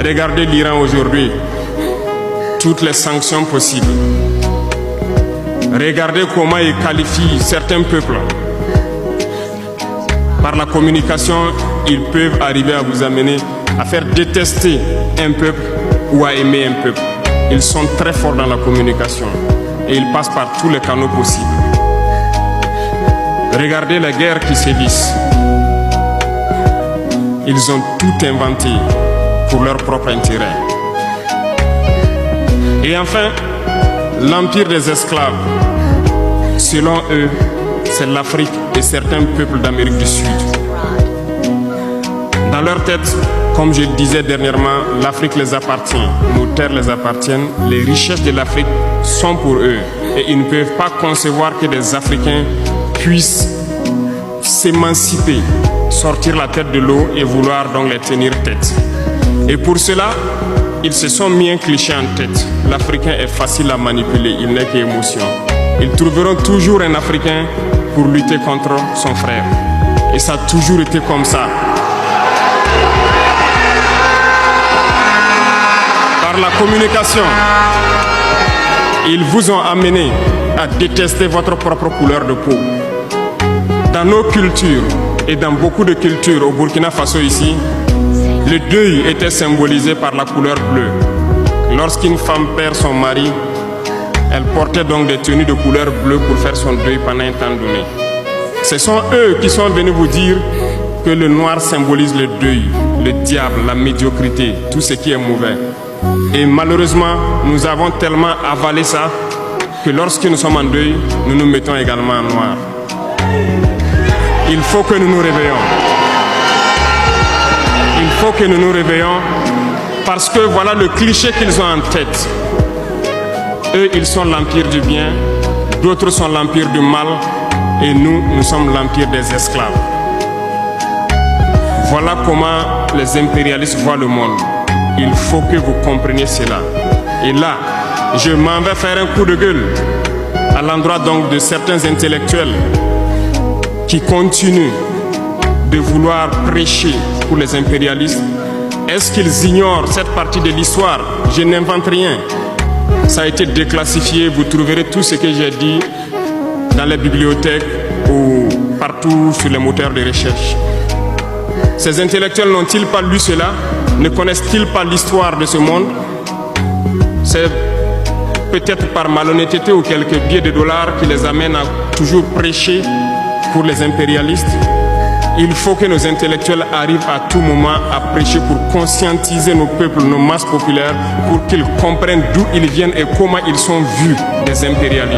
Regardez l'Iran aujourd'hui, toutes les sanctions possibles. Regardez comment ils qualifient certains peuples. Par la communication, ils peuvent arriver à vous amener à faire détester un peuple ou à aimer un peuple. Ils sont très forts dans la communication et ils passent par tous les canaux possibles. Regardez les guerres qui sévissent. Ils ont tout inventé pour leur propre intérêt. Et enfin, l'empire des esclaves. Selon eux, c'est l'Afrique et certains peuples d'Amérique du Sud. Dans leur tête, comme je le disais dernièrement, l'Afrique les appartient, nos terres les appartiennent, les richesses de l'Afrique sont pour eux. Et ils ne peuvent pas concevoir que des Africains puissent s'émanciper, sortir la tête de l'eau et vouloir donc les tenir tête. Et pour cela, ils se sont mis un cliché en tête. L'Africain est facile à manipuler, il n'est qu'émotion. Ils trouveront toujours un Africain pour lutter contre son frère. Et ça a toujours été comme ça. Par la communication, ils vous ont amené à détester votre propre couleur de peau. Dans nos cultures et dans beaucoup de cultures au Burkina Faso ici, le deuil était symbolisé par la couleur bleue. Lorsqu'une femme perd son mari, elle portait donc des tenues de couleur bleue pour faire son deuil pendant un temps donné. Ce sont eux qui sont venus vous dire que le noir symbolise le deuil, le diable, la médiocrité, tout ce qui est mauvais. Et malheureusement, nous avons tellement avalé ça que lorsque nous sommes en deuil, nous nous mettons également en noir. Il faut que nous nous réveillons. Il faut que nous nous réveillons parce que voilà le cliché qu'ils ont en tête. Eux, ils sont l'empire du bien, d'autres sont l'empire du mal, et nous, nous sommes l'empire des esclaves. Voilà comment les impérialistes voient le monde. Il faut que vous compreniez cela. Et là, je m'en vais faire un coup de gueule à l'endroit donc de certains intellectuels qui continuent de vouloir prêcher pour les impérialistes. Est-ce qu'ils ignorent cette partie de l'histoire? Je n'invente rien. Ça a été déclassifié, vous trouverez tout ce que j'ai dit dans les bibliothèques ou partout sur les moteurs de recherche. Ces intellectuels n'ont-ils pas lu cela? Ne connaissent-ils pas l'histoire de ce monde? C'est peut-être par malhonnêteté ou quelques billets de dollars qui les amènent à toujours prêcher pour les impérialistes. Il faut que nos intellectuels arrivent à tout moment à prêcher pour conscientiser nos peuples, nos masses populaires, pour qu'ils comprennent d'où ils viennent et comment ils sont vus des impérialistes.